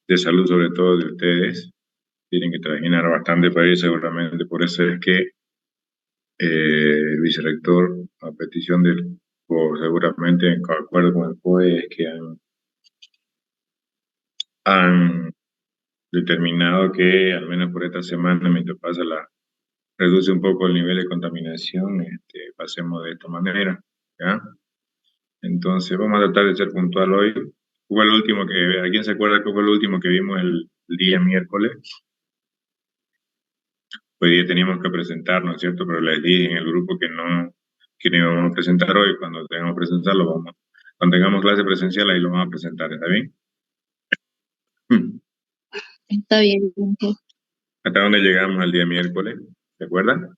de salud, sobre todo de ustedes. Tienen que trabajar bastante para ir seguramente. Por eso es que el vicerrector, a petición del, o seguramente en acuerdo con el COE, es que han determinado que al menos por esta semana, mientras pasa reduce un poco el nivel de contaminación, pasemos de esta manera, ¿ya? Entonces vamos a tratar de ser puntual hoy. Fue el último que, ¿a quién se acuerda que fue el último que vimos el día miércoles? Hoy día teníamos que presentarnos, ¿cierto? Pero les dije en el grupo que no íbamos a presentar hoy. Cuando tengamos que presentarlo, cuando tengamos clase presencial, ahí lo vamos a presentar, ¿está bien? Está bien. ¿Hasta dónde llegamos el día miércoles? ¿Se acuerdan?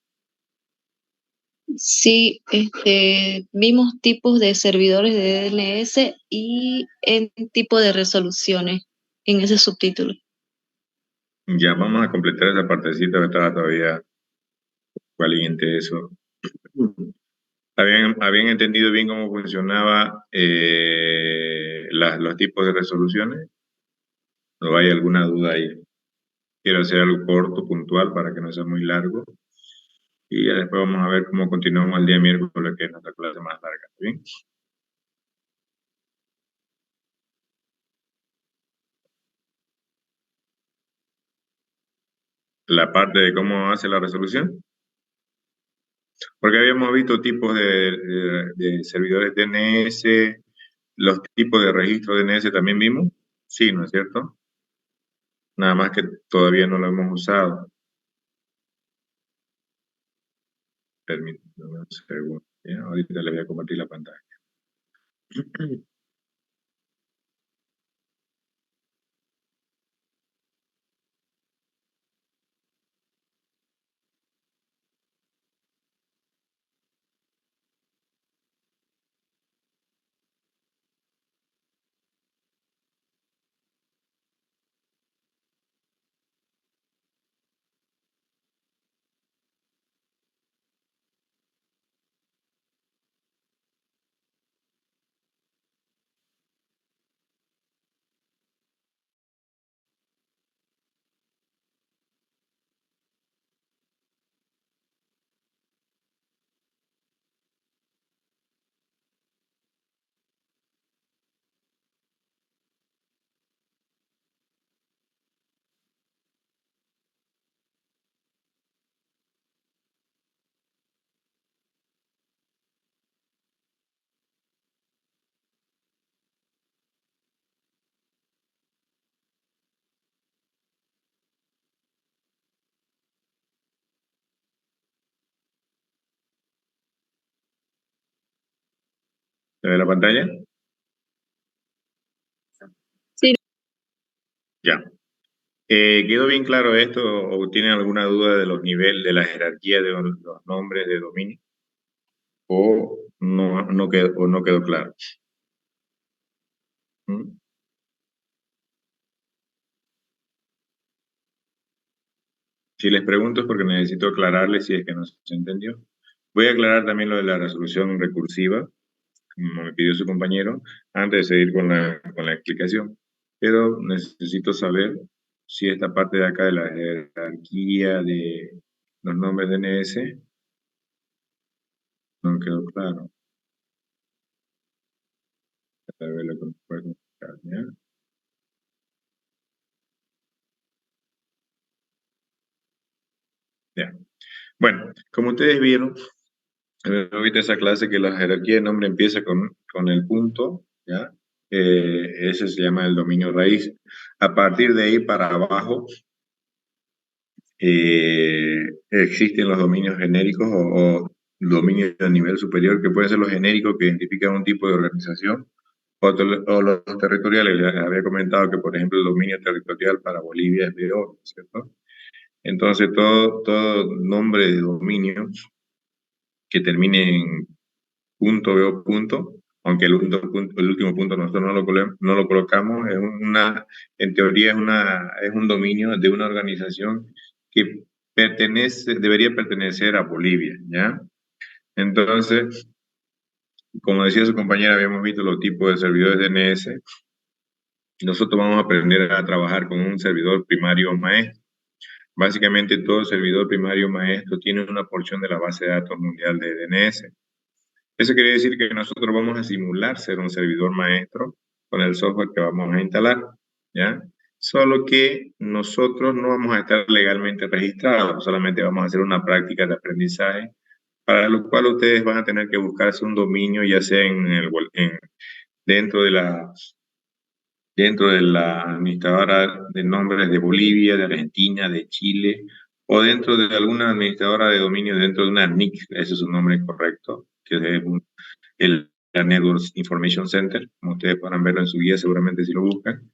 Sí, vimos tipos de servidores de DNS y en tipo de resoluciones en ese subtítulo. Ya vamos a completar esa partecita que estaba todavía caliente de eso. ¿Habían entendido bien cómo funcionaba los tipos de resoluciones? ¿O hay alguna duda ahí? Quiero hacer algo corto, puntual, para que no sea muy largo. Y ya después vamos a ver cómo continuamos el día miércoles, que es nuestra clase más larga. ¿Bien? La parte de cómo hace la resolución. Porque habíamos visto tipos de servidores DNS, los tipos de registro DNS también vimos. Sí, ¿no es cierto? Nada más que todavía no lo hemos usado. Permítanme un segundo. ¿Ya? Ahorita les voy a compartir la pantalla. ¿Se ve la pantalla? Sí. Ya. ¿Quedó bien claro esto o tienen alguna duda de los niveles, de la jerarquía de los nombres de dominio? ¿O no quedó claro? ¿Mm? Si les pregunto es porque necesito aclararles si es que no se entendió. Voy a aclarar también lo de la resolución recursiva, como me pidió su compañero, antes de seguir con la explicación. Pero necesito saber si esta parte de acá de la jerarquía de los nombres de DNS no quedó claro. A ver lo que me puede contestar, ¿ya? Ya. Bueno, como ustedes vieron, ahorita esa clase que la jerarquía de nombre empieza con el punto, ¿ya? Ese se llama el dominio raíz. A partir de ahí para abajo existen los dominios genéricos o dominios de nivel superior, que pueden ser los genéricos que identifican un tipo de organización, o los territoriales. Les había comentado que, por ejemplo, el dominio territorial para Bolivia es de oro, ¿cierto? Entonces, todo nombre de dominio que termine en punto o punto, aunque el último punto nosotros no lo colocamos, en teoría es un dominio de una organización que debería pertenecer a Bolivia, ¿ya? Entonces, como decía su compañera, habíamos visto los tipos de servidores DNS nosotros vamos a aprender a trabajar con un servidor primario maestro. Básicamente todo servidor primario maestro tiene una porción de la base de datos mundial de DNS. Eso quiere decir que nosotros vamos a simular ser un servidor maestro con el software que vamos a instalar, ¿ya? Solo que nosotros no vamos a estar legalmente registrados, solamente vamos a hacer una práctica de aprendizaje, para lo cual ustedes van a tener que buscarse un dominio, ya sea dentro de la administradora de nombres de Bolivia, de Argentina, de Chile, o dentro de alguna administradora de dominio dentro de una NIC, ese es su nombre correcto, que es la Network Information Center, como ustedes podrán verlo en su guía seguramente si lo buscan,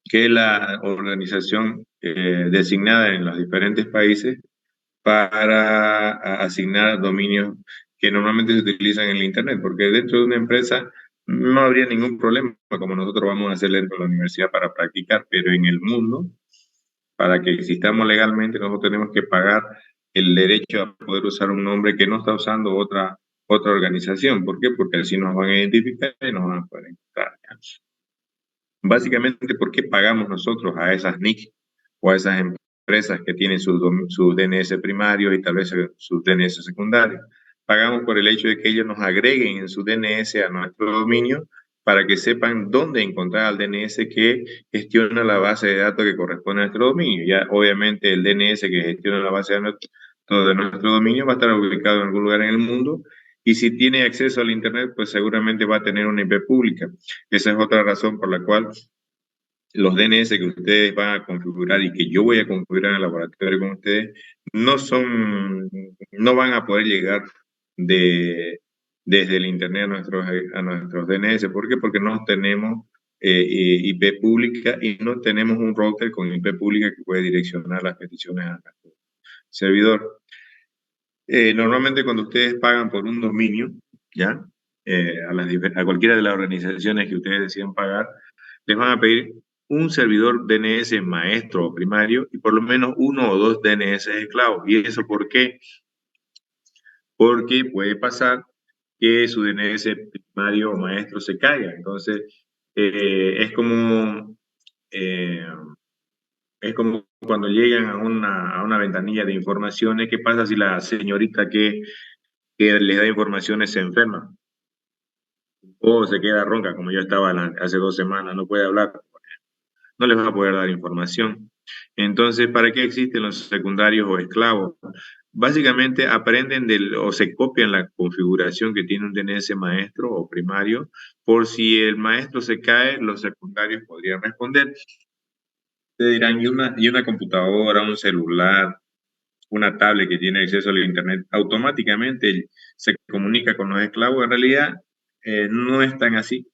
que es la organización designada en los diferentes países para asignar dominios que normalmente se utilizan en el Internet, porque dentro de una empresa no habría ningún problema, como nosotros vamos a hacer dentro de la universidad para practicar, pero en el mundo, para que existamos legalmente, nosotros tenemos que pagar el derecho a poder usar un nombre que no está usando otra organización. ¿Por qué? Porque así nos van a identificar y nos van a poder encontrar. Básicamente, ¿por qué pagamos nosotros a esas NIC o a esas empresas que tienen sus DNS primarios y tal vez sus DNS secundarios? Pagamos por el hecho de que ellos nos agreguen en su DNS a nuestro dominio para que sepan dónde encontrar al DNS que gestiona la base de datos que corresponde a nuestro dominio. Ya, obviamente, el DNS que gestiona la base de nuestro dominio va a estar ubicado en algún lugar en el mundo, y si tiene acceso al Internet, pues seguramente va a tener una IP pública. Esa es otra razón por la cual los DNS que ustedes van a configurar y que yo voy a configurar en el laboratorio con ustedes no van a poder llegar desde el Internet a nuestros DNS. ¿Por qué? Porque no tenemos IP pública y no tenemos un router con IP pública que puede direccionar las peticiones a nuestro servidor. Normalmente cuando ustedes pagan por un dominio, ¿ya? A cualquiera de las organizaciones que ustedes decidan pagar, les van a pedir un servidor DNS maestro o primario y por lo menos uno o dos DNS esclavos. ¿Y eso por qué? Porque puede pasar que su DNS primario o maestro se caiga. Entonces, eh, es como cuando llegan a una ventanilla de informaciones. ¿Qué pasa si la señorita que les da informaciones se enferma o se queda ronca, como yo estaba hace 2 semanas, no puede hablar? No les va a poder dar información. Entonces, ¿para qué existen los secundarios o esclavos? Básicamente aprenden o se copian la configuración que tiene un DNS maestro o primario, por si el maestro se cae, los secundarios podrían responder. Te dirán, y una computadora, un celular, una tablet que tiene acceso al Internet, automáticamente se comunica con los esclavos. En realidad, no es tan así.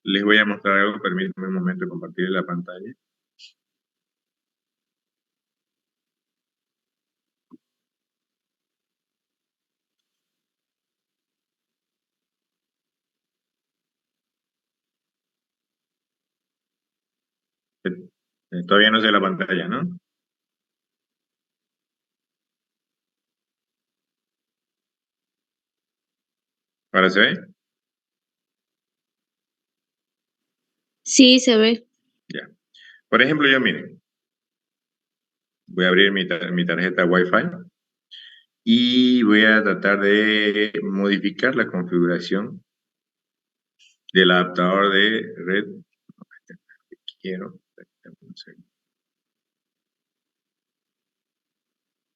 Les voy a mostrar algo, permítanme un momento compartir la pantalla. Todavía no sé la pantalla, ¿no? ¿Ahora se ve? Sí, se ve. Ya. Por ejemplo, yo, miren, voy a abrir mi tarjeta Wi-Fi y voy a tratar de modificar la configuración del adaptador de red que quiero.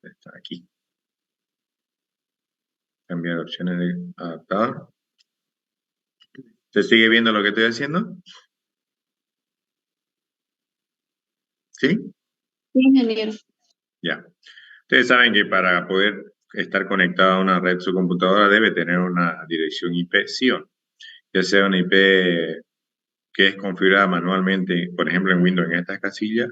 Está aquí. Cambiar opciones de adaptador. ¿Se sigue viendo lo que estoy haciendo? ¿Sí? Sí, ingeniero. Ya. Ustedes saben que para poder estar conectado a una red, su computadora debe tener una dirección IP, sí o no, ya sea una IP que es configurada manualmente, por ejemplo en Windows en estas casillas,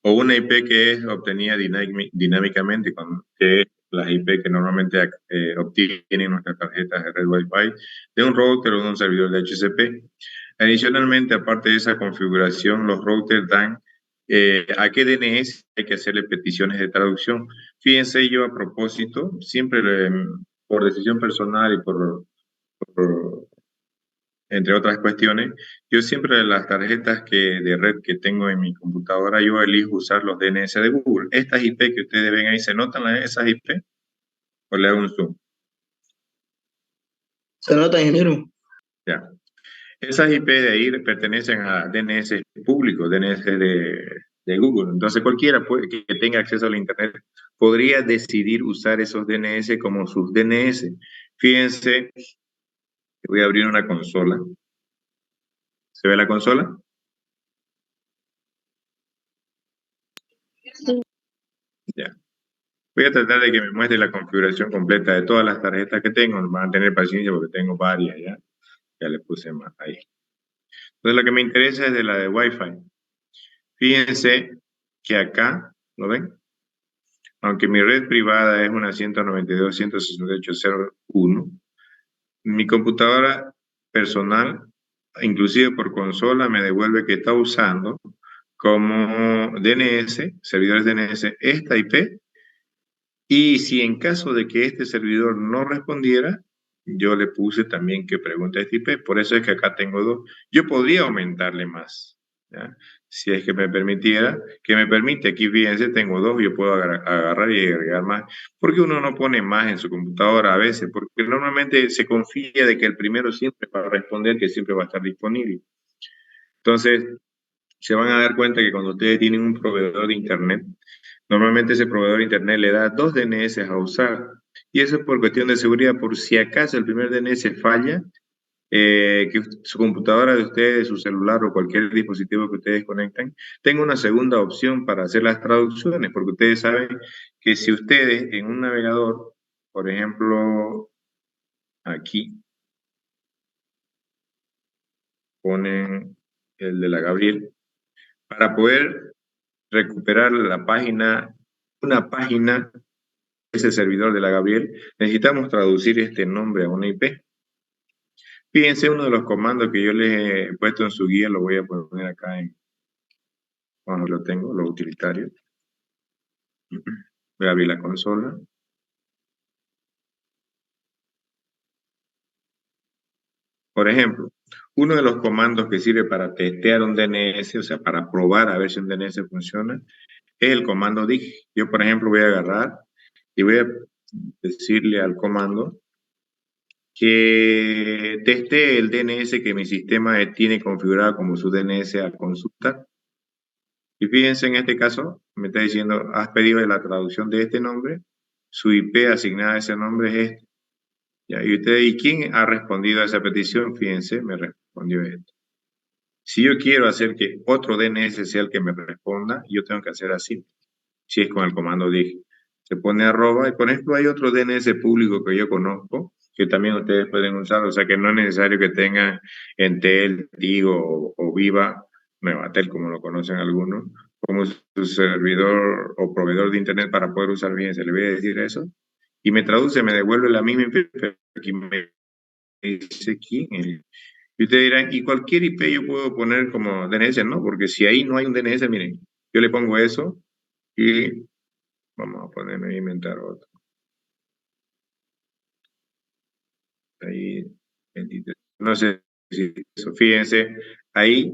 o una IP que es obtenida dinámicamente, que es las IP que normalmente obtienen nuestras tarjetas de red Wi-Fi de un router o de un servidor de HCP. Adicionalmente, aparte de esa configuración, los routers dan a qué DNS hay que hacerle peticiones de traducción. Fíjense, yo a propósito, siempre por decisión personal y por entre otras cuestiones, yo siempre las tarjetas de red que tengo en mi computadora, yo elijo usar los DNS de Google. Estas IP que ustedes ven ahí, ¿se notan esas IP? ¿O le hago un zoom? Se nota, ingeniero. Ya. Esas IP de ahí pertenecen a DNS públicos, DNS de Google. Entonces cualquiera que tenga acceso al Internet podría decidir usar esos DNS como sus DNS. Fíjense, voy a abrir una consola. ¿Se ve la consola? Sí. Ya. Voy a tratar de que me muestre la configuración completa de todas las tarjetas que tengo. Van a tener paciencia porque tengo varias ya. Ya le puse más ahí. Entonces lo que me interesa es de la de Wi-Fi. Fíjense que acá, ¿lo ven? Aunque mi red privada es una 192.168.0.1, mi computadora personal, inclusive por consola, me devuelve que está usando como DNS, servidores DNS, esta IP. Y si en caso de que este servidor no respondiera, yo le puse también que pregunte a este IP. Por eso es que acá tengo dos. Yo podría aumentarle más, ¿ya? Si es que me permitiera, que me permite, aquí fíjense, tengo dos, yo puedo agarrar y agregar más. Porque uno no pone más en su computadora a veces, porque normalmente se confía de que el primero siempre va a responder, que siempre va a estar disponible. Entonces, se van a dar cuenta que cuando ustedes tienen un proveedor de Internet, normalmente ese proveedor de Internet le da dos DNS a usar. Y eso es por cuestión de seguridad, por si acaso el primer DNS falla, que su computadora de ustedes, su celular o cualquier dispositivo que ustedes conecten, tenga una segunda opción para hacer las traducciones, porque ustedes saben que si ustedes en un navegador, por ejemplo, aquí, ponen el de la Gabriel, para poder recuperar la página, una página, ese servidor de la Gabriel, necesitamos traducir este nombre a una IP. Fíjense, uno de los comandos que yo les he puesto en su guía, lo voy a poner acá cuando lo tengo, los utilitarios. Voy a abrir la consola. Por ejemplo, uno de los comandos que sirve para testear un DNS, o sea, para probar a ver si un DNS funciona, es el comando dig. Yo, por ejemplo, voy a agarrar y voy a decirle al comando que teste el DNS que mi sistema tiene configurado como su DNS a consultar. Y fíjense, en este caso, me está diciendo, has pedido la traducción de este nombre, su IP asignada a ese nombre es este. Ya, ¿y quién ha respondido a esa petición? Fíjense, me respondió esto. Si yo quiero hacer que otro DNS sea el que me responda, yo tengo que hacer así, si es con el comando dig. Se pone arroba, y por ejemplo hay otro DNS público que yo conozco, que también ustedes pueden usar, o sea que no es necesario que tengan Entel, Tigo o Viva, Nuevatel como lo conocen algunos, como su servidor o proveedor de internet para poder usar bien. Se le voy a decir eso y me traduce, me devuelve la misma IP, pero aquí me dice quién es. Y ustedes dirán, ¿y cualquier IP yo puedo poner como DNS? No, porque si ahí no hay un DNS, miren, yo le pongo eso y vamos a ponerme a inventar otro. Ahí, 23. No sé si eso, fíjense, ahí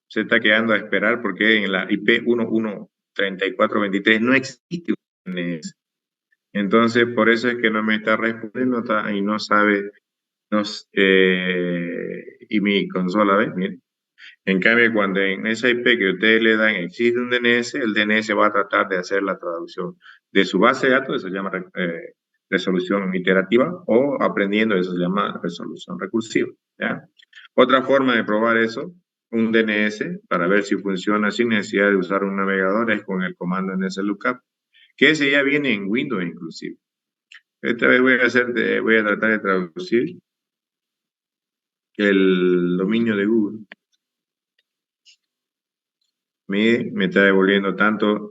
se está quedando a esperar porque en la IP 113423 no existe un DNS. Entonces, por eso es que no me está respondiendo y no sabe, y mi consola, ¿ves? Miren. En cambio, cuando en esa IP que ustedes le dan existe un DNS, el DNS va a tratar de hacer la traducción de su base de datos, eso se llama resolución iterativa, o aprendiendo, eso se llama resolución recursiva, ¿ya? Otra forma de probar eso, un DNS, para ver si funciona sin necesidad de usar un navegador, es con el comando nslookup, que ese ya viene en Windows inclusive. Esta vez voy a tratar de traducir el dominio de Google. Me está devolviendo tanto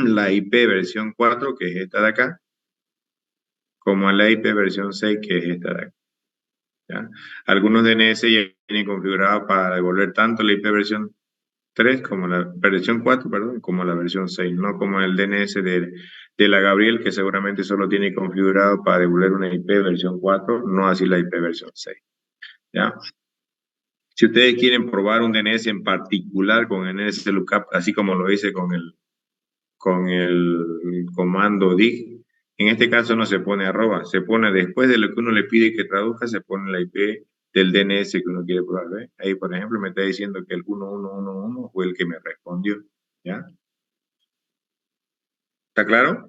la IP versión 4, que es esta de acá, como la IP versión 6, que es esta de acá. ¿Ya? Algunos DNS ya vienen configurados para devolver tanto la IP versión 3 como la versión 4, perdón, como la versión 6, no como el DNS de la Gabriel, que seguramente solo tiene configurado para devolver una IP versión 4, no así la IP versión 6. ¿Ya? Si ustedes quieren probar un DNS en particular con NS Lookup, así como lo hice con el comando dig, en este caso no se pone arroba, se pone después de lo que uno le pide que traduzca, se pone la IP del DNS que uno quiere probar. ¿Ve? Ahí, por ejemplo, me está diciendo que el 1111 fue el que me respondió. ¿Ya? ¿Está claro?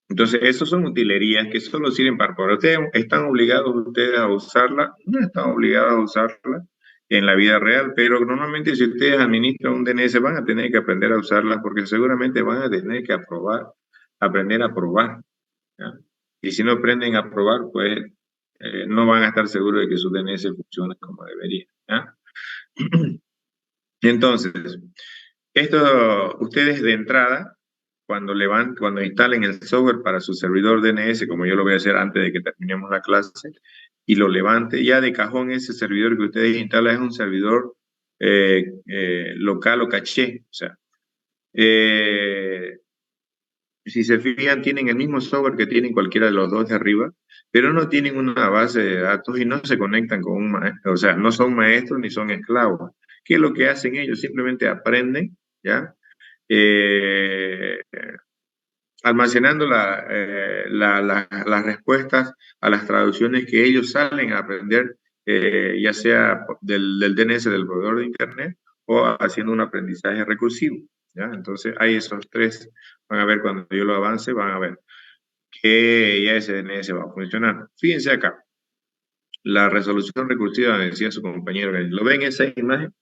Entonces, esos son utilerías que solo sirven para probar. Ustedes están obligados ustedes a usarla, no están obligados a usarla en la vida real, pero normalmente si ustedes administran un DNS van a tener que aprender a usarla porque seguramente van a tener que aprender a probar. ¿Ya? Y si no aprenden a probar, pues no van a estar seguros de que su DNS funcione como debería. ¿Ya? Entonces, esto, ustedes de entrada, cuando instalen el software para su servidor DNS, como yo lo voy a hacer antes de que terminemos la clase, y lo levante, ya de cajón ese servidor que ustedes instalan es un servidor local o caché. O sea, eh, si se fijan, tienen el mismo software que tienen cualquiera de los dos de arriba, pero no tienen una base de datos y no se conectan con un maestro, o sea, no son maestros ni son esclavos. ¿Qué es lo que hacen ellos? Simplemente aprenden, ¿ya? Eh, almacenando las respuestas a las traducciones que ellos salen a aprender, ya sea del DNS del proveedor de Internet o haciendo un aprendizaje recursivo. ¿Ya? Entonces, hay esos tres. Van a ver cuando yo lo avance, van a ver que ya ese DNS va a funcionar. Fíjense acá, la resolución recursiva, decía su compañero. ¿Lo ven esa imagen?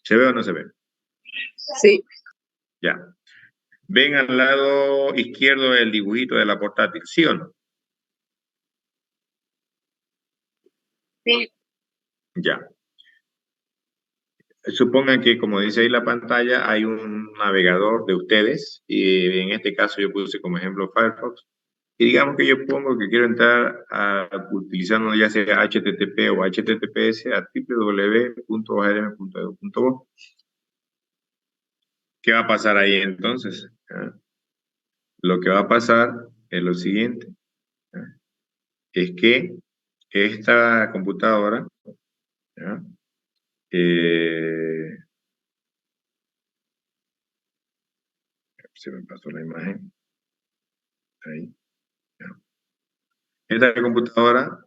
¿Se ve o no se ve? Sí. Ya. Ven al lado izquierdo el dibujito de la portátil, ¿sí o no? Sí. Ya. Supongan que, como dice ahí la pantalla, hay un navegador de ustedes, y en este caso yo puse como ejemplo Firefox, y digamos que yo pongo que quiero entrar utilizando ya sea HTTP o HTTPS a www.orm.edu.bo. ¿Qué va a pasar ahí entonces? ¿Ah? Lo que va a pasar es lo siguiente, ¿ah? Es que esta computadora, ¿ah? Eh, se me pasó la imagen, ahí. Esta computadora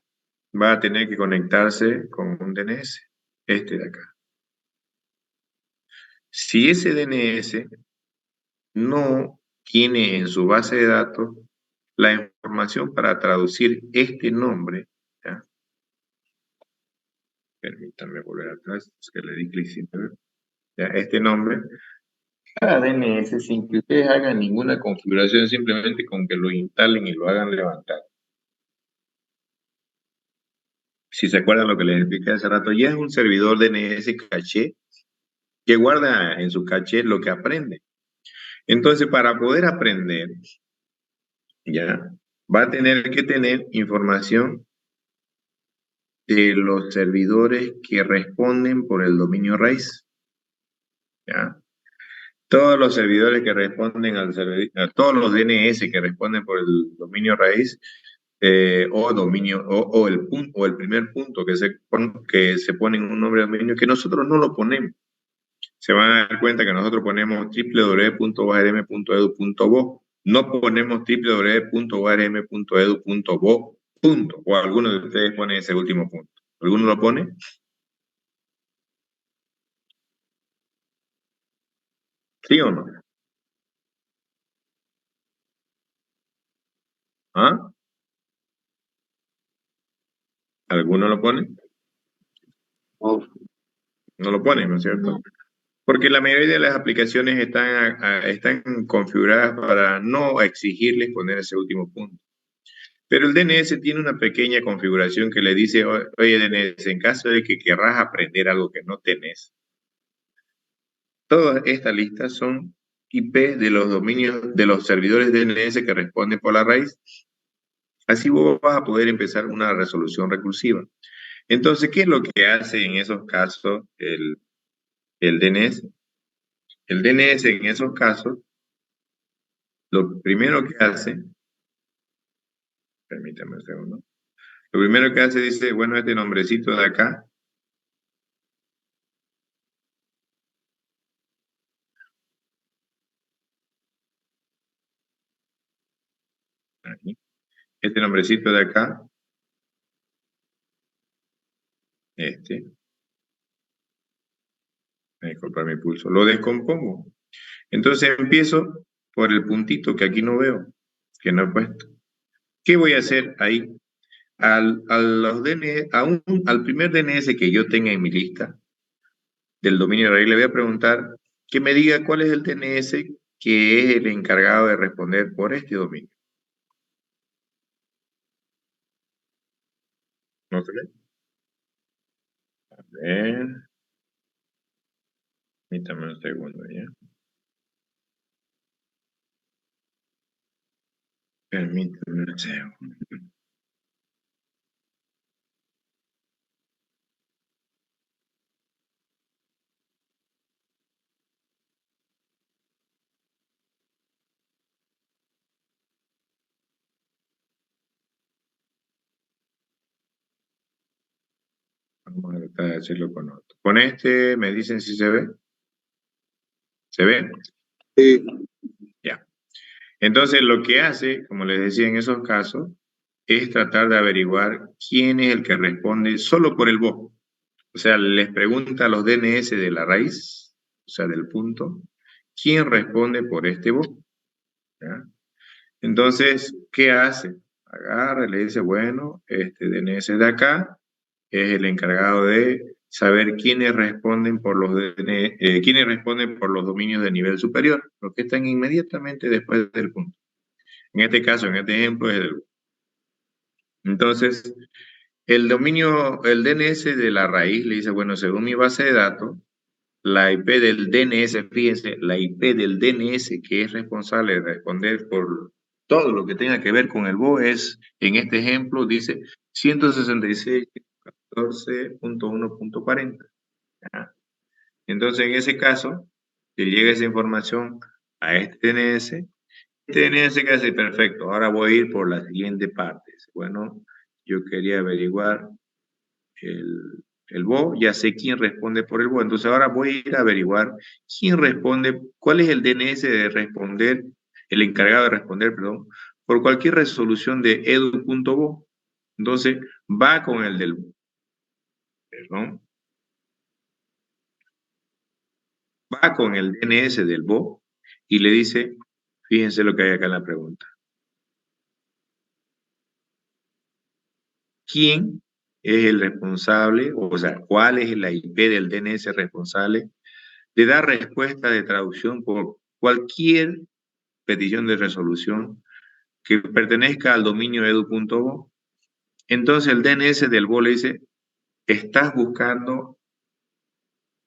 va a tener que conectarse con un DNS, este de acá. Si ese DNS no tiene en su base de datos la información para traducir este nombre, ¿ya? Permítanme volver atrás, es que le di clic sin ver, ¿ya? Este nombre, cada DNS, sin que ustedes hagan ninguna configuración, simplemente con que lo instalen y lo hagan levantar. Si se acuerdan lo que les expliqué hace rato, ya es un servidor DNS caché que guarda en su caché lo que aprende. Entonces, para poder aprender, ya, va a tener que tener información de los servidores que responden por el dominio raíz, ya. Todos los servidores que responden todos los DNS que responden por el dominio raíz, o el punto, o el primer punto que se pone en un nombre de dominio, que nosotros no lo ponemos. Se van a dar cuenta que nosotros ponemos www.orm.edu.bo, no ponemos www.orm.edu.bo, punto. O alguno de ustedes pone ese último punto. ¿Alguno lo pone? ¿Sí o no? ¿Ah? ¿Alguno lo pone? Oh, No lo pone, ¿no es cierto? no. Porque la mayoría de las aplicaciones están configuradas para no exigirles poner ese último punto. Pero el DNS tiene una pequeña configuración que le dice, oye DNS, en caso de que querrás aprender algo que no tenés, todas estas listas son IP de los dominios de los servidores DNS que responden por la raíz. Así vos vas a poder empezar una resolución recursiva. Entonces, ¿qué es lo que hace en esos casos el DNS? El DNS en esos casos, lo primero que hace, permítame un segundo, Lo primero que hace dice, bueno, este nombrecito de acá, aquí, este nombrecito de acá, este, disculpa mi pulso, lo descompongo. Entonces empiezo por el puntito que aquí no veo, que no he puesto. ¿Qué voy a hacer ahí? Los DNS, al primer DNS que yo tenga en mi lista del dominio de raíz, le voy a preguntar que me diga cuál es el DNS que es el encargado de responder por este dominio. ¿No se ve? A ver, permítame un segundo ya. Permítame un segundo. Vamos a tratar de hacerlo con otro. Con este me dicen si se ve. ¿Se ve? Sí. Ya. Entonces lo que hace, como les decía en esos casos, es tratar de averiguar quién es el que responde solo por el voz. O sea, les pregunta a los DNS de la raíz, o sea, del punto, quién responde por este voz. ¿Ya? Entonces, ¿qué hace? Agarra y le dice, bueno, este DNS de acá es el encargado de saber quiénes responden por los quiénes responden por los dominios de nivel superior, los que están inmediatamente después del punto. En este caso, en este ejemplo, es el. Entonces, el dominio, el DNS de la raíz le dice, bueno, según mi base de datos, la IP del DNS, fíjense, la IP del DNS que es responsable de responder por todo lo que tenga que ver con el BO es, en este ejemplo, dice 166.14.1.40. Entonces, en ese caso, que llega esa información a este DNS, que hace perfecto. Ahora voy a ir por la siguiente parte. Bueno, yo quería averiguar el BO, ya sé quién responde por el BO. Entonces ahora voy a ir a averiguar quién responde, cuál es el DNS de responder, el encargado de responder, perdón, por cualquier resolución de edu.bo. Entonces va con el del, perdón, va con el DNS del BO y le dice, fíjense lo que hay acá en la pregunta. ¿Quién es el responsable, o sea, cuál es la IP del DNS responsable de dar respuesta de traducción por cualquier petición de resolución que pertenezca al dominio edu.bo? Entonces el DNS del BO le dice, estás buscando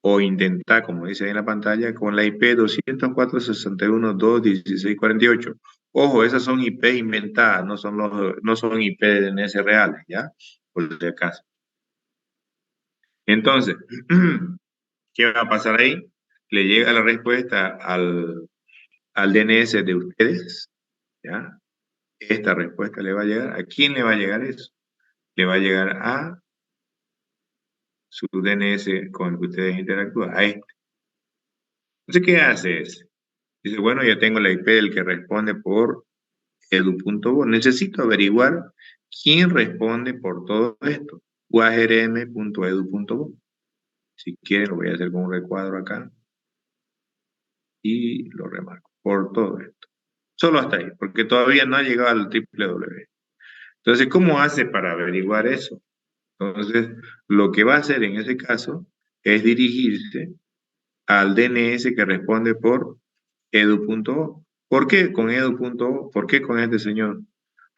o intentar, como dice ahí en la pantalla, con la IP 204.61.2.16.48. Ojo, esas son IP inventadas, no son IP de DNS reales, ¿ya? Por si acaso. Entonces, ¿qué va a pasar ahí? Le llega la respuesta al DNS de ustedes, ¿ya? Esta respuesta le va a llegar. ¿A quién le va a llegar eso? Le va a llegar a su DNS con el que ustedes interactúan, a este. Entonces, ¿qué hace ese? Dice, bueno, ya tengo la IP del que responde por edu.bo. Necesito averiguar quién responde por todo esto. guajrm.edu.bo. Si quieren, lo voy a hacer con un recuadro acá y lo remarco. Por todo esto. Solo hasta ahí, porque todavía no ha llegado al www. Entonces, ¿cómo hace para averiguar eso? Entonces, lo que va a hacer en ese caso es dirigirse al DNS que responde por edu.o. ¿Por qué con edu.o? ¿Por qué con este señor?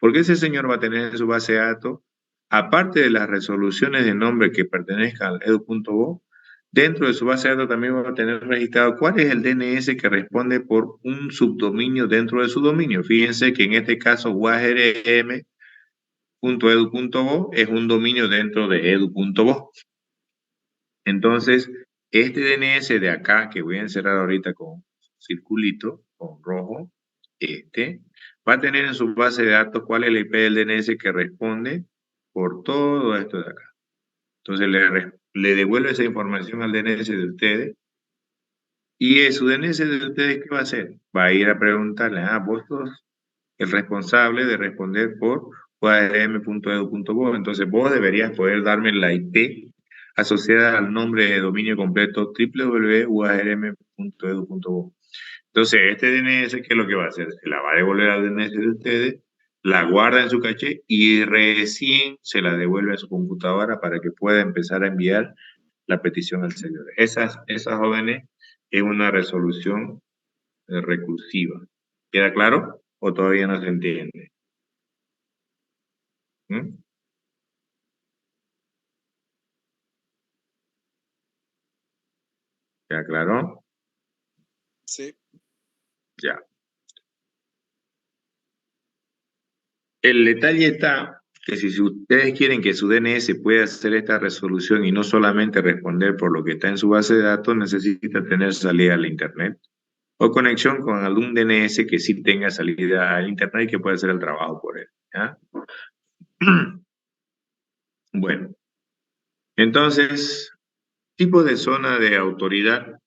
Porque ese señor va a tener en su base de datos, aparte de las resoluciones de nombre que pertenezcan al edu.o, dentro de su base de datos también va a tener registrado cuál es el DNS que responde por un subdominio dentro de su dominio. Fíjense que en este caso guajrm.edu.bo es un dominio dentro de edu.bo. Entonces, este DNS de acá, que voy a encerrar ahorita con circulito, con rojo, va a tener en su base de datos cuál es la IP del DNS que responde por todo esto de acá. Entonces le devuelve esa información al DNS de ustedes. Y su DNS de ustedes, ¿qué va a hacer? Va a ir a preguntarle, vos sos el responsable de responder por uarm.edu.bo. Entonces vos deberías poder darme la IP asociada al nombre de dominio completo www.uarm.edu.bo. Entonces este DNS, ¿qué es lo que va a hacer? Se la va a devolver al DNS de ustedes, la guarda en su caché y recién se la devuelve a su computadora para que pueda empezar a enviar la petición al servidor. Esas jóvenes es una resolución recursiva. ¿Queda claro? ¿O todavía no se entiende? ¿Mm? ¿Queda claro? Sí. Ya. El detalle está que si ustedes quieren que su DNS pueda hacer esta resolución y no solamente responder por lo que está en su base de datos, necesita tener salida al Internet o conexión con algún DNS que sí tenga salida al Internet y que pueda hacer el trabajo por él. ¿Ya? Bueno, entonces, tipo de zona de autoridad.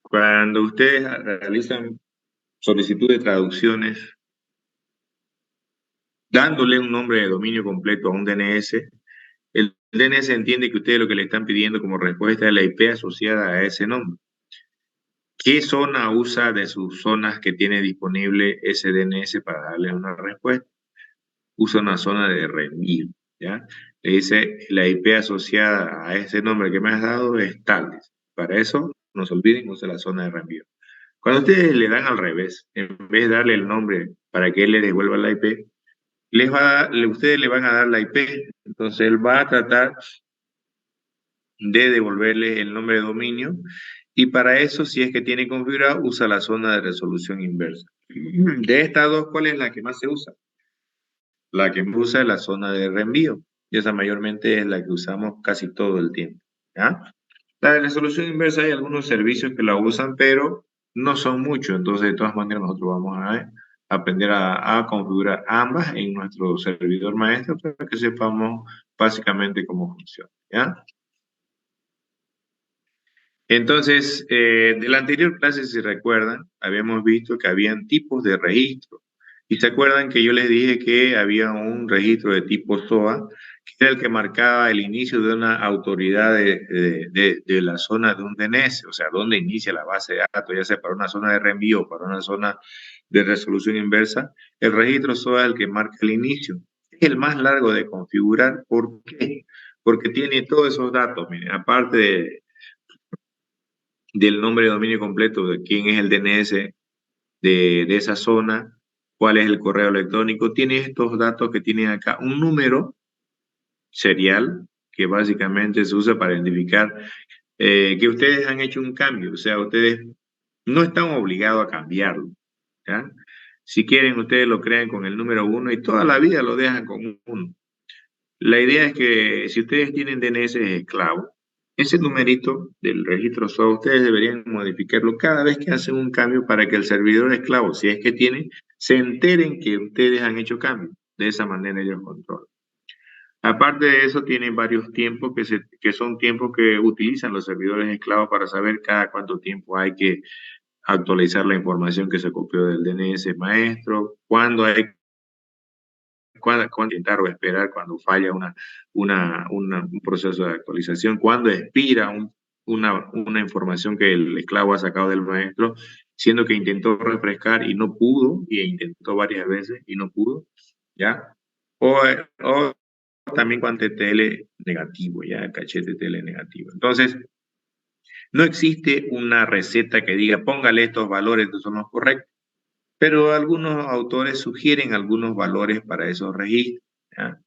Cuando ustedes realizan solicitud de traducciones, dándole un nombre de dominio completo a un DNS, el DNS entiende que ustedes lo que le están pidiendo como respuesta es la IP asociada a ese nombre. ¿Qué zona usa de sus zonas que tiene disponible ese DNS para darle una respuesta? Usa una zona de reenvío, ¿ya? Le dice, la IP asociada a ese nombre que me has dado es tal. Para eso, no se olviden, usa la zona de reenvío. Cuando ustedes le dan al revés, en vez de darle el nombre para que él le devuelva la IP, ustedes le van a dar la IP. Entonces él va a tratar de devolverle el nombre de dominio y para eso, si es que tiene configurado, usa la zona de resolución inversa. De estas dos, ¿cuál es la que más se usa? La que más usa es la zona de reenvío y esa mayormente es la que usamos casi todo el tiempo. ¿Ya? La de resolución inversa hay algunos servicios que la usan, pero no son muchos. Entonces, de todas maneras, nosotros vamos a aprender a configurar ambas en nuestro servidor maestro para que sepamos básicamente cómo funciona. ¿Ya? Entonces, de la anterior clase, si recuerdan, habíamos visto que habían tipos de registro. Y se acuerdan que yo les dije que había un registro de tipo SOA, que era el que marcaba el inicio de una autoridad de la zona de un DNS, o sea, dónde inicia la base de datos, ya sea para una zona de reenvío o para una zona de resolución inversa. El registro SOA es el que marca el inicio. Es el más largo de configurar. ¿Por qué? Porque tiene todos esos datos, miren, aparte del nombre de dominio completo, de quién es el DNS de esa zona, cuál es el correo electrónico, tiene estos datos que tienen acá, un número serial que básicamente se usa para identificar que ustedes han hecho un cambio, o sea, ustedes no están obligados a cambiarlo, ¿ya? Si quieren, ustedes lo crean con el número 1 y toda la vida lo dejan con 1. La idea es que si ustedes tienen DNS esclavo, ese numerito del registro SOA, ustedes deberían modificarlo cada vez que hacen un cambio para que el servidor esclavo, si es que tiene, se enteren que ustedes han hecho cambio. De esa manera ellos controlan. Aparte de eso, tienen varios tiempos que son tiempos que utilizan los servidores esclavos para saber cada cuánto tiempo hay que actualizar la información que se copió del DNS maestro, cuándo hay cuándo intentar o esperar cuando falla un proceso de actualización, cuándo expira una información que el esclavo ha sacado del maestro, siendo que intentó refrescar y no pudo, y intentó varias veces y no pudo, ¿ya? O también cuando TTL negativo, ya, caché TTL negativo. Entonces, no existe una receta que diga póngale estos valores que son los correctos, pero algunos autores sugieren algunos valores para esos registros, ¿ya?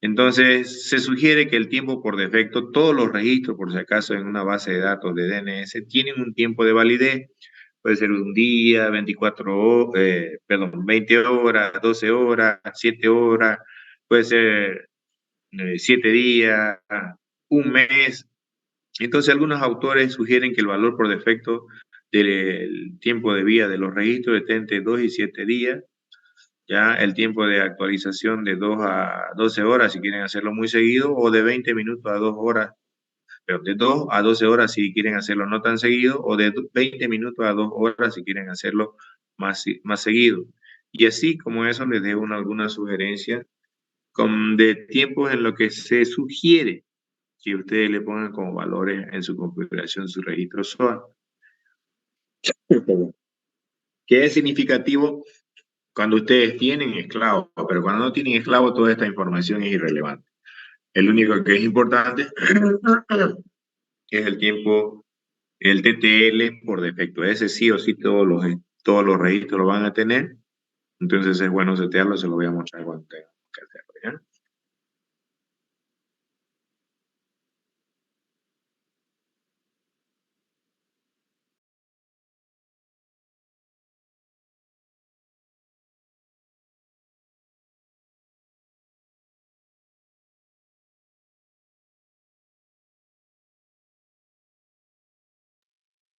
Entonces, se sugiere que el tiempo por defecto, todos los registros, por si acaso, en una base de datos de DNS, tienen un tiempo de validez. Puede ser un día, 24 horas, perdón, 20 horas, 12 horas, 7 horas, puede ser 7 días, un mes. Entonces, algunos autores sugieren que el valor por defecto del tiempo de vida de los registros esté entre 2 y 7 días. Ya el tiempo de actualización de 2 a 12 horas si quieren hacerlo muy seguido, o de 20 minutos a 2 horas, pero de 2 a 12 horas si quieren hacerlo no tan seguido, o de 20 minutos a 2 horas si quieren hacerlo más seguido. Y así como eso les dejo alguna sugerencia de tiempos en lo que se sugiere que ustedes le pongan como valores en su configuración, su registro SOA. Que es significativo cuando ustedes tienen esclavos, pero cuando no tienen esclavos toda esta información es irrelevante. El único que es importante es el tiempo, el TTL por defecto. Ese sí o sí todos los registros lo van a tener. Entonces es bueno setearlo, se lo voy a mostrar cuando tenga que hacerlo, ¿ya?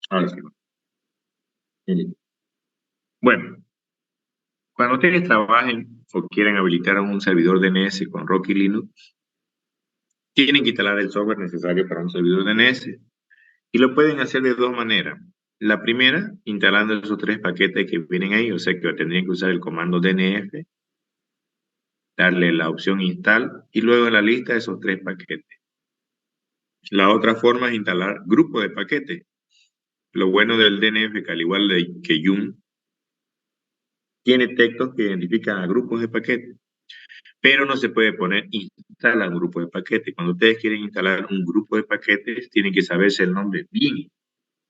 Ahora sí. Bueno, cuando ustedes trabajen o quieran habilitar un servidor DNS con Rocky Linux, tienen que instalar el software necesario para un servidor DNS. Y lo pueden hacer de dos maneras. La primera, instalando esos 3 paquetes que vienen ahí, o sea que tendrían que usar el comando DNF, darle la opción install y luego en la lista esos 3 paquetes. La otra forma es instalar grupo de paquetes. Lo bueno del DNF, que al igual que Yum, tiene textos que identifican a grupos de paquetes, pero no se puede poner instalar un grupo de paquetes. Cuando ustedes quieren instalar un grupo de paquetes, tienen que saberse el nombre bien.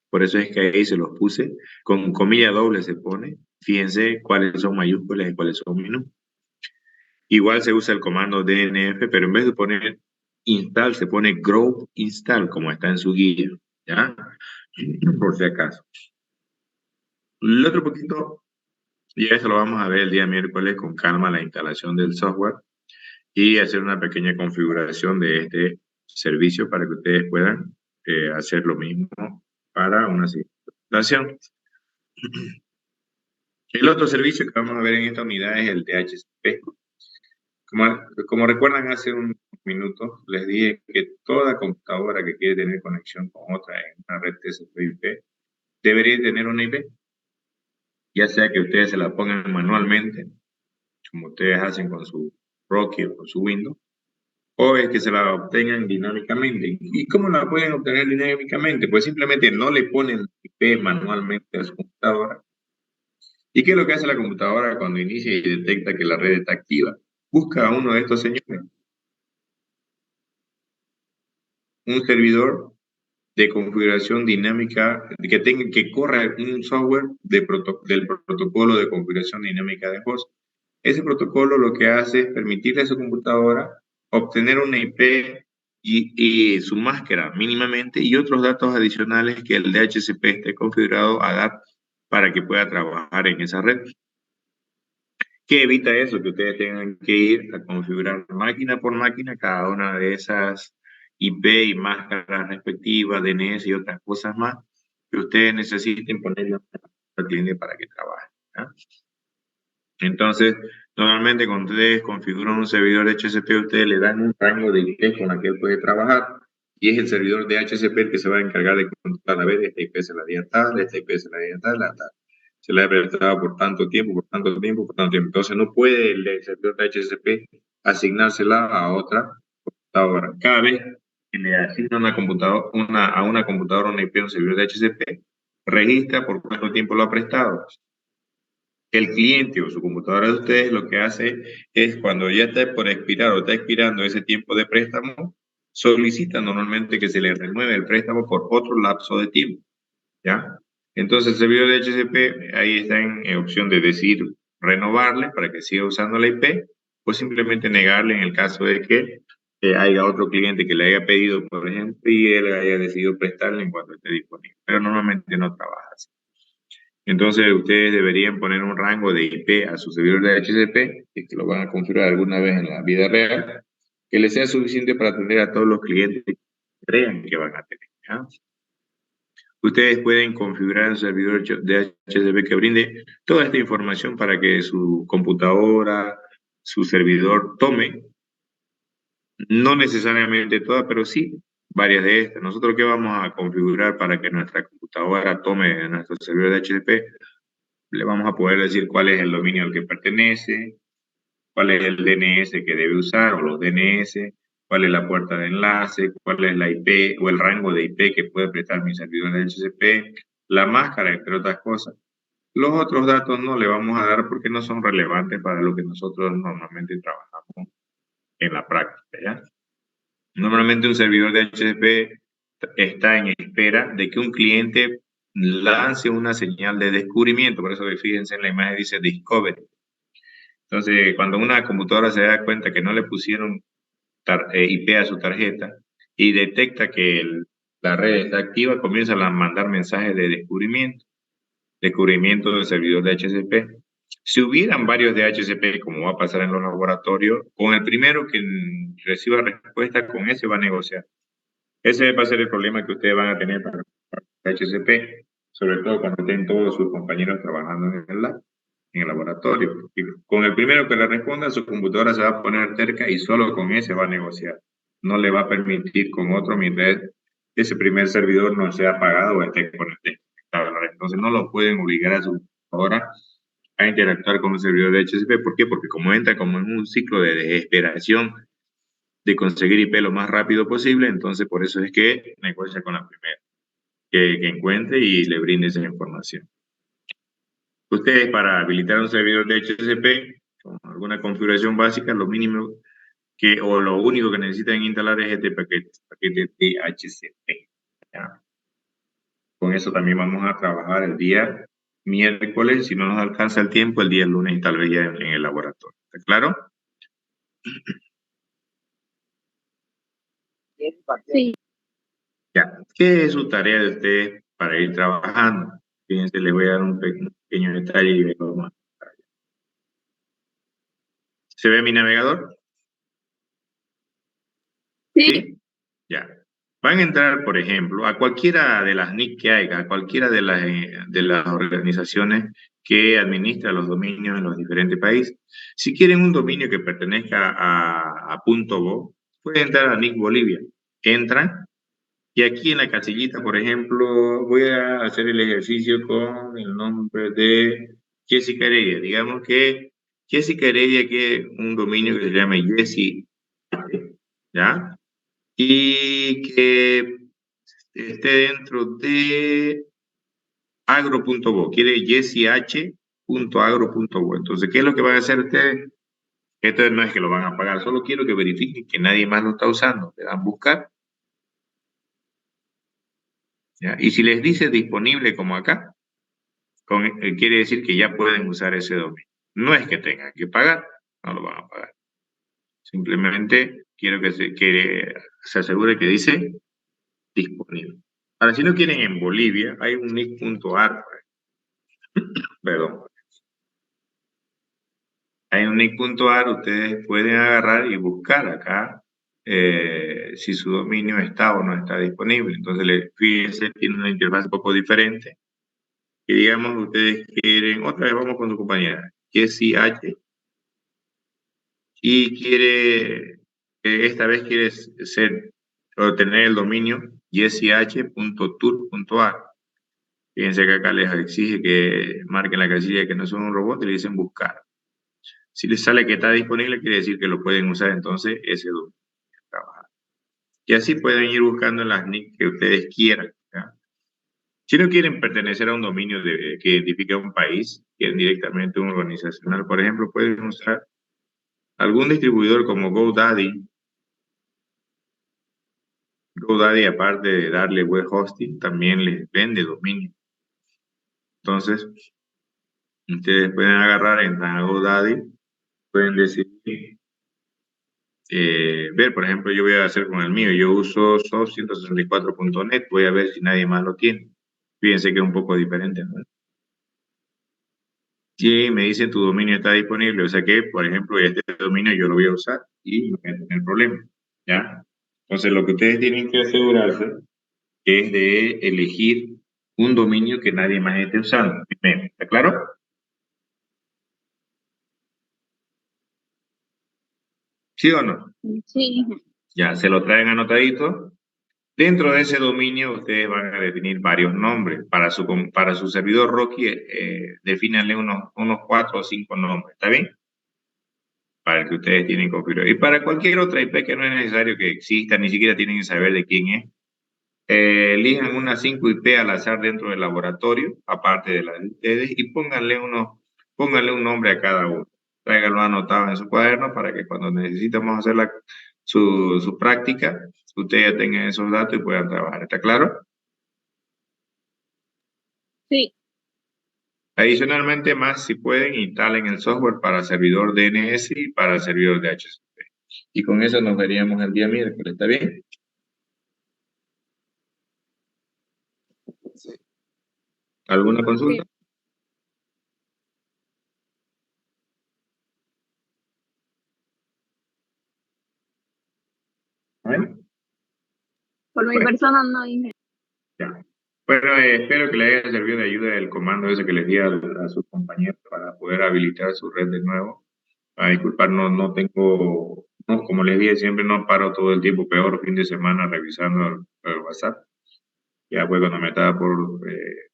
Por eso es que ahí se los puse. Con comilla doble se pone. Fíjense cuáles son mayúsculas y cuáles son minúsculas. Igual se usa el comando DNF, pero en vez de poner install, se pone grow install, como está en su guía. ¿Ya? Por si acaso. El otro poquito, y eso lo vamos a ver el día miércoles con calma, la instalación del software y hacer una pequeña configuración de este servicio para que ustedes puedan hacer lo mismo para una situación. El otro servicio que vamos a ver en esta unidad es el DHCP. Como recuerdan, hace un minuto les dije que toda computadora que quiere tener conexión con otra en una red TCP/IP debería tener una IP, ya sea que ustedes se la pongan manualmente, como ustedes hacen con su Rocky o con su Windows, o es que se la obtengan dinámicamente. ¿Y cómo la pueden obtener dinámicamente? Pues simplemente no le ponen IP manualmente a su computadora. ¿Y qué es lo que hace la computadora cuando inicia y detecta que la red está activa? Busca a uno de estos señores, un servidor de configuración dinámica que corra un software del protocolo de configuración dinámica de host. Ese protocolo lo que hace es permitirle a su computadora obtener una IP y su máscara mínimamente y otros datos adicionales que el DHCP esté configurado a dar para que pueda trabajar en esa red. ¿Qué evita eso? Que ustedes tengan que ir a configurar máquina por máquina cada una de esas IP y máscaras respectivas, DNS y otras cosas más que ustedes necesiten ponerle al cliente para que trabaje, ¿ya? Entonces, normalmente cuando ustedes configuran un servidor HCP, ustedes le dan un rango de IP con el que él puede trabajar y es el servidor de HCP el que se va a encargar de controlar, a ver, esta IP se la di a tal, esta IP se la di a tal, a tal. Se la ha prestado por tanto tiempo, por tanto tiempo, por tanto tiempo. Entonces no puede el servidor de HCP asignársela a otra computadora. Cada vez que le asigna a una computadora una IP, un servidor de HCP, registra por cuánto tiempo lo ha prestado. El cliente o su computadora de ustedes lo que hace es cuando ya está por expirar o está expirando ese tiempo de préstamo, solicita normalmente que se le renueve el préstamo por otro lapso de tiempo, ¿ya? Entonces el servidor de HCP ahí está en opción de decidir renovarle para que siga usando la IP o simplemente negarle en el caso de que haya otro cliente que le haya pedido, por ejemplo, y él haya decidido prestarle en cuanto esté disponible. Pero normalmente no trabaja así. Entonces ustedes deberían poner un rango de IP a su servidor de HCP, que lo van a configurar alguna vez en la vida real, que les sea suficiente para atender a todos los clientes que crean que van a tener, ¿ya? Ustedes pueden configurar un servidor de HTTP que brinde toda esta información para que su computadora, su servidor tome, no necesariamente todas, pero sí varias de estas. Nosotros qué vamos a configurar para que nuestra computadora tome nuestro servidor de HTTP, le vamos a poder decir cuál es el dominio al que pertenece, cuál es el DNS que debe usar o los DNS, cuál es la puerta de enlace, cuál es la IP o el rango de IP que puede prestar mi servidor de HCP, la máscara, entre otras cosas. Los otros datos no le vamos a dar porque no son relevantes para lo que nosotros normalmente trabajamos en la práctica, ¿ya? Normalmente un servidor de HCP está en espera de que un cliente lance una señal de descubrimiento, por eso fíjense en la imagen dice Discovery. Entonces, cuando una computadora se da cuenta que no le pusieron IP a su tarjeta y detecta que la red está activa, comienza a mandar mensajes de descubrimiento del servidor de HCP. Si hubieran varios de HCP, como va a pasar en los laboratorios, con el primero que reciba respuesta, con ese va a negociar. Ese va a ser el problema que ustedes van a tener para HCP, sobre todo cuando estén todos sus compañeros trabajando en el lab, en el laboratorio. Y con el primero que le responda, su computadora se va a poner cerca y solo con ese va a negociar. No le va a permitir con otro mientras ese primer servidor no sea apagado o esté conectado a la red. Entonces no lo pueden obligar a su computadora a interactuar con el servidor de HCP. ¿Por qué? Porque como entra como en un ciclo de desesperación de conseguir IP lo más rápido posible, entonces por eso es que negocia con la primera que encuentre y le brinde esa información. Ustedes para habilitar un servidor de HCP con alguna configuración básica, lo mínimo que o lo único que necesitan instalar es este paquete DHCP. ¿Ya? Con eso también vamos a trabajar el día miércoles, si no nos alcanza el tiempo, el día lunes y tal vez ya en el laboratorio. ¿Está claro? Sí. Ya. ¿Qué es su tarea de ustedes para ir trabajando? Fíjense, les voy a dar un pequeño detalle y vamos. ¿Se ve mi navegador? ¿Sí? Ya. Van a entrar, por ejemplo, a cualquiera de las NIC que haya, a cualquiera de las organizaciones que administran los dominios en los diferentes países. Si quieren un dominio que pertenezca a .bo, pueden entrar a NIC Bolivia. Entran y aquí en la casillita, por ejemplo, voy a hacer el ejercicio con el nombre de Jessica Heredia. Digamos que Jessica Heredia quiere un dominio que se llame Jessie, ¿ya? Y que esté dentro de agro.bo, quiere jessih.agro.bo. Entonces, ¿qué es lo que van a hacer ustedes? Esto no es que lo van a pagar, solo quiero que verifiquen que nadie más lo está usando. Le dan buscar, ¿ya? Y si les dice disponible como acá, quiere decir que ya pueden usar ese dominio. No es que tengan que pagar, no lo van a pagar. Simplemente quiero que se asegure que dice disponible. Ahora, si no quieren en Bolivia, hay un nick.ar, perdón. Hay un nick.ar, ustedes pueden agarrar y buscar acá si su dominio está o no está disponible. Entonces, fíjense, tiene una interfaz un poco diferente. Y digamos, ustedes quieren, otra vez vamos con su compañera, Jessie H, y esta vez quiere o tener el dominio jessih.tour.ar. Fíjense que acá les exige que marquen la casilla que no son un robot y le dicen buscar. Si les sale que está disponible, quiere decir que lo pueden usar entonces ese dominio. Y así pueden ir buscando en las NIC que ustedes quieran, ¿ya? Si no quieren pertenecer a un dominio que identifique a un país, quieren directamente un organizacional, por ejemplo, pueden usar algún distribuidor como GoDaddy. GoDaddy, aparte de darle web hosting, también les vende dominio. Entonces, ustedes pueden agarrar, entrar a GoDaddy, pueden decidir, ver, por ejemplo, yo voy a hacer con el mío, yo uso soft164.net, voy a ver si nadie más lo tiene. Fíjense que es un poco diferente, ¿no? Y me dice tu dominio está disponible, o sea que, por ejemplo, este dominio yo lo voy a usar y no voy a tener problema, ¿ya? Entonces, lo que ustedes tienen que asegurarse es de elegir un dominio que nadie más esté usando. ¿Está claro? ¿Sí o no? Sí. Ya, se lo traen anotadito. Dentro de ese dominio ustedes van a definir varios nombres. Para su servidor Rocky, defínanle unos 4 o 5 nombres. ¿Está bien? Para el que ustedes tienen configurado. Y para cualquier otra IP que no es necesario que exista, ni siquiera tienen que saber de quién es, elijan unas 5 IP al azar dentro del laboratorio, aparte de las de ustedes, y pónganle un nombre a cada uno. Tráiganlo anotado en su cuaderno para que cuando necesitemos hacer su práctica, ustedes ya tengan esos datos y puedan trabajar. ¿Está claro? Sí. Adicionalmente, más si pueden, instalen el software para servidor DNS y para servidor DHCP. Y con eso nos veríamos el día miércoles. ¿Está bien? Sí. ¿Alguna consulta? Bueno, Por mi bueno, persona no dije. ya. Bueno, espero que le haya servido de ayuda el comando ese que les di a sus compañeros para poder habilitar su red de nuevo. A disculpar, no tengo, no, como les dije, siempre no paro todo el tiempo, peor fin de semana revisando el WhatsApp. Ya fue cuando me estaba por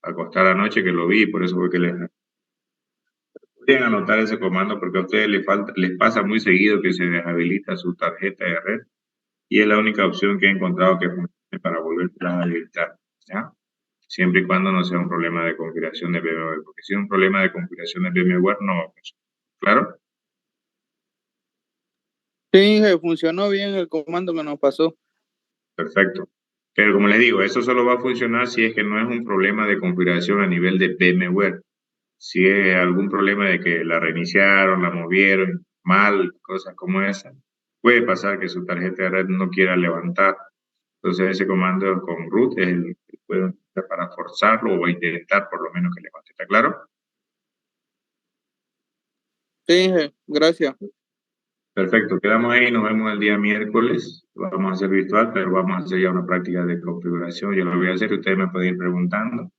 acostar anoche que lo vi y por eso fue que les pueden anotar ese comando porque a ustedes les pasa muy seguido que se deshabilita su tarjeta de red y es la única opción que he encontrado que funcione para volver a habilitar, ¿ya? Siempre y cuando no sea un problema de configuración de VMware, porque si es un problema de configuración de VMware no va a funcionar. ¿Claro? Sí, funcionó bien el comando que nos pasó. Perfecto. Pero como les digo, eso solo va a funcionar si es que no es un problema de configuración a nivel de VMware. Si es algún problema de que la reiniciaron, la movieron mal, cosas como esa, puede pasar que su tarjeta de red no quiera levantar. Entonces ese comando con root es el que puede utilizar para forzarlo o intentar por lo menos que levante. ¿Está claro? Sí, gracias. Perfecto, quedamos ahí, nos vemos el día miércoles. Lo vamos a hacer virtual, pero vamos a hacer ya una práctica de configuración. Yo lo voy a hacer, ustedes me pueden ir preguntando.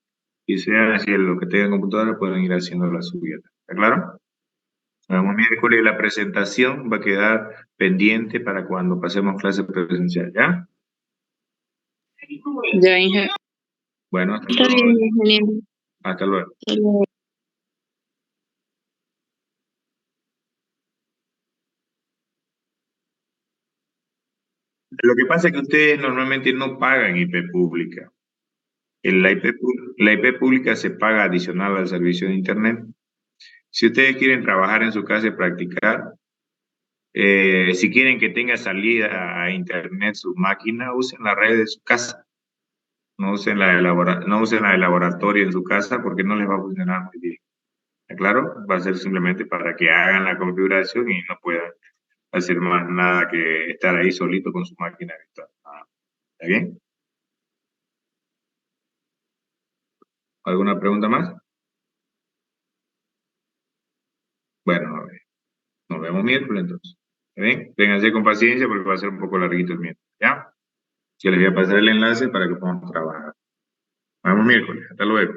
Y sea si lo que tengan en computadora pueden ir haciendo la subida. ¿Está claro? Nos vemos miércoles y la presentación va a quedar pendiente para cuando pasemos clase presencial, ¿ya? Ya, Inge. Bueno, hasta Está luego. bien, ingeniero. Hasta luego. Hasta luego. Lo que pasa es que ustedes normalmente no pagan IP pública. La IP pública se paga adicional al servicio de Internet. Si ustedes quieren trabajar en su casa y practicar, si quieren que tenga salida a Internet su máquina, usen la red de su casa. No usen la de laboratorio en su casa porque no les va a funcionar muy bien. ¿Está claro? Va a ser simplemente para que hagan la configuración y no puedan hacer más nada que estar ahí solito con su máquina virtual. ¿Está bien? ¿Alguna pregunta más? Bueno, a ver, nos vemos miércoles entonces. ¿Está bien? Ténganse con paciencia porque va a ser un poco larguito el miércoles. ¿Ya? Yo les voy a pasar el enlace para que podamos trabajar. Nos vemos miércoles. Hasta luego.